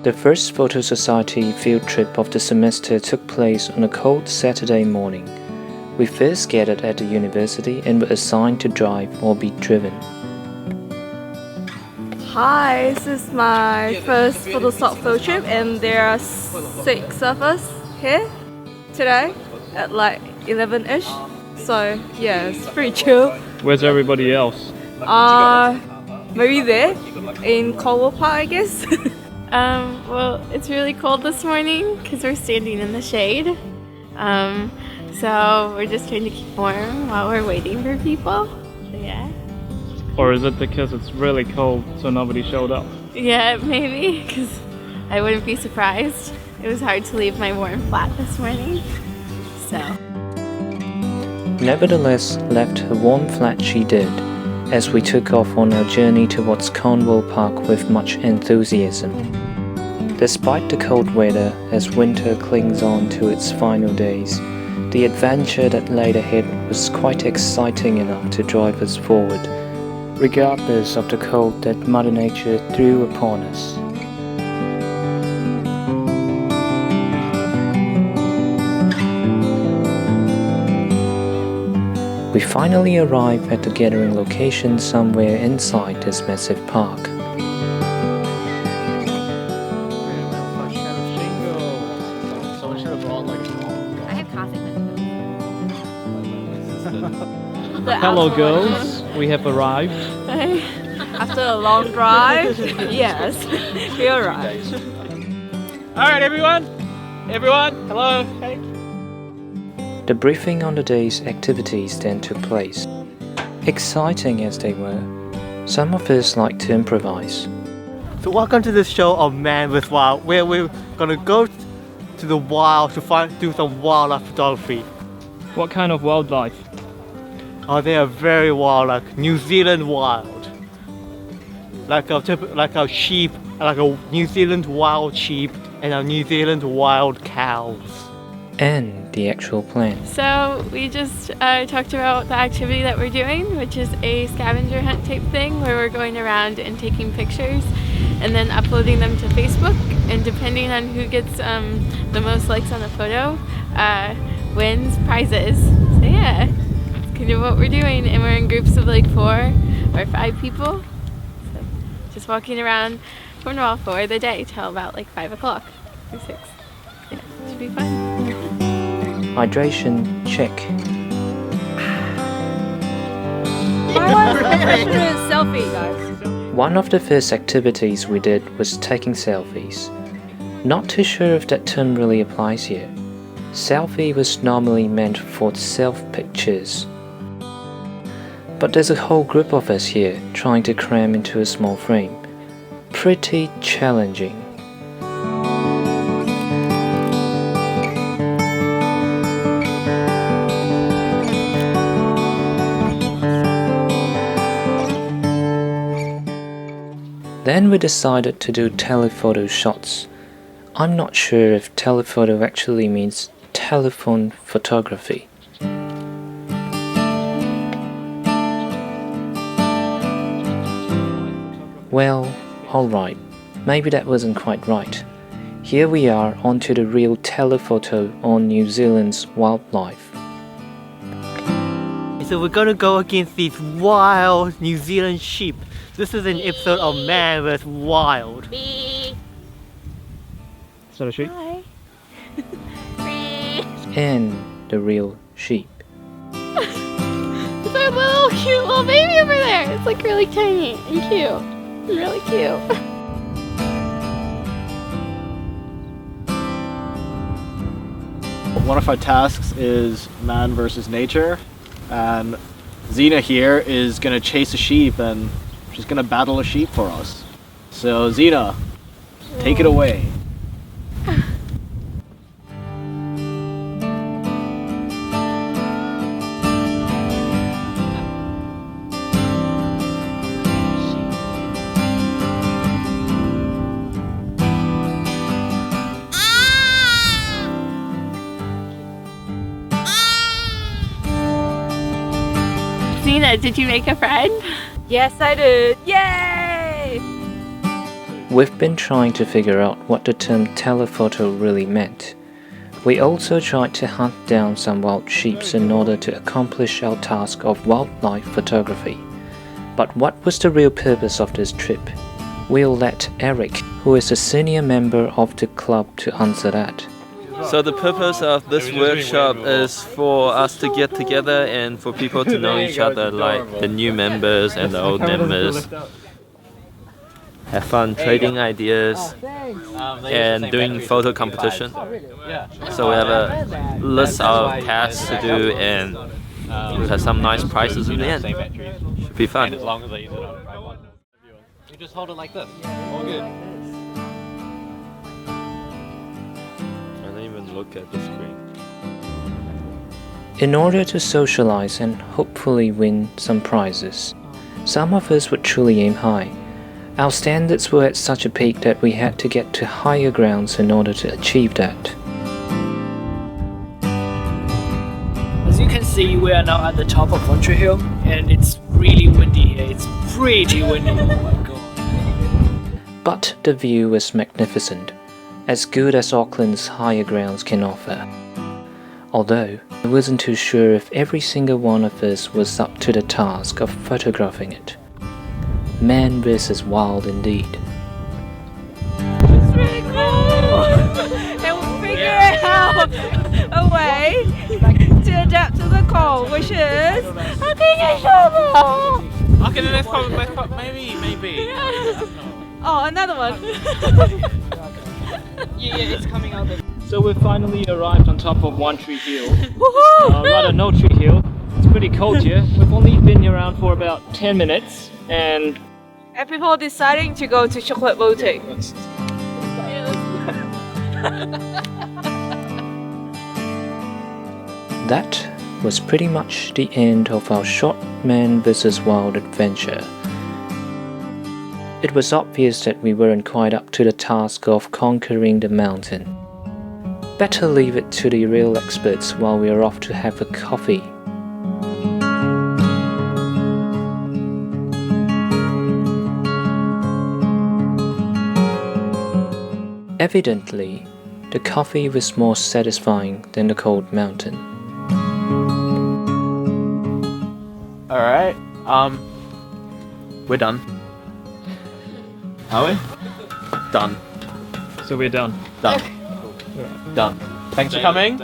The first Photo Society field trip of the semester took place on a cold Saturday morning. We first gathered at the university and were assigned to drive or be driven. Hi, this is my first photo stop field trip and there are 6 of us here today at like 11ish. So yeah, it's pretty chill. Where's everybody else? Maybe there in Cornwall Park, I guess. Well, it's really cold this morning because we're standing in the shade. So we're just trying to keep warm while we're waiting for people. So yeah. Or is it because it's really cold so nobody showed up? Yeah, maybe, because I wouldn't be surprised. It was hard to leave my warm flat this morning. So. Nevertheless, left her warm flat she did, as we took off on our journey towards Cornwall Park with much enthusiasm. Despite the cold weather, as winter clings on to its final days, the adventure that lay ahead was quite exciting enough to drive us forward, regardless of the cold that Mother Nature threw upon us. We finally arrived at the gathering location somewhere inside this massive park. Hello girls, we have arrived. After a long drive, yes, we arrived. Alright everyone, hello. Hey. The briefing on the day's activities then took place. Exciting as they were, some of us liked to improvise. So welcome to this show of Man with Wild, where we're gonna go to the wild to do some wildlife photography. What kind of wildlife? Oh, they are very wild, like New Zealand wild. Like a sheep, like a New Zealand wild sheep and a New Zealand wild cows. And the actual plan. So we just talked about the activity that we're doing, which is a scavenger hunt type thing where we're going around and taking pictures and then uploading them to Facebook, and depending on who gets the most likes on a photo wins prizes. So yeah, that's kind of what we're doing, and we're in groups of like 4 or 5 people. So just walking around Cornwall for the day till about like 5 o'clock or 6. Yeah, it should be fun. Hydration check. Selfie, guys. One of the first activities we did was taking selfies. Not too sure if that term really applies here. Selfie was normally meant for self-pictures. But there's a whole group of us here trying to cram into a small frame. Pretty challenging. Then we decided to do telephoto shots. I'm not sure if telephoto actually means telephone photography. Well, alright, maybe that wasn't quite right. Here we are onto the real telephoto on New Zealand's wildlife. So we're gonna go against these wild New Zealand sheep. This is an episode of Man with Wild. Is that a sheep? Hi. And the real sheep. It's our little cute little baby over there. It's like really tiny and cute. Really cute. One of our tasks is man versus nature, and Zena here is gonna chase a sheep and she's gonna battle a sheep for us. So Zena, take it away. Zena, did you make a friend? Yes, I did. Yay! We've been trying to figure out what the term telephoto really meant. We also tried to hunt down some wild sheep in order to accomplish our task of wildlife photography. But what was the real purpose of this trip? We'll let Eric, who is a senior member of the club, to answer that. So the purpose of this workshop is for us to get together and for people to know each other, like the new members and the old members. Have fun trading ideas and doing photo competition. So we have a list of tasks to do and we'll have some nice prizes in the end. Should be fun. As long as I use it on a tripod. You just hold it like this. All good. I don't even look at the screen. In order to socialize and hopefully win some prizes, some of us would truly aim high. Our standards were at such a peak that we had to get to higher grounds in order to achieve that. As you can see, we are now at the top of One Tree Hill, and it's really windy here. It's pretty windy. Oh my god. But the view was magnificent, as good as Auckland's higher grounds can offer. Although, I wasn't too sure if every single one of us was up to the task of photographing it. Man versus wild indeed. It's really cool! And we figured out a way to adapt to the cold, which is taking a shovel! Okay, the next part, maybe. Oh, another one. Yeah, it's coming out. So we've finally arrived on top of One Tree Hill. Woohoo! Rather No Tree Hill. It's pretty cold here. We've only been around for about 10 minutes and people are deciding to go to chocolate boating. That was pretty much the end of our short man vs wild adventure. It was obvious that we weren't quite up to the task of conquering the mountain. Better leave it to the real experts while we are off to have a coffee. Evidently, the coffee was more satisfying than the cold mountain. Alright, we're done. Are we? Done. so we're done. Done. Done. Thanks for coming.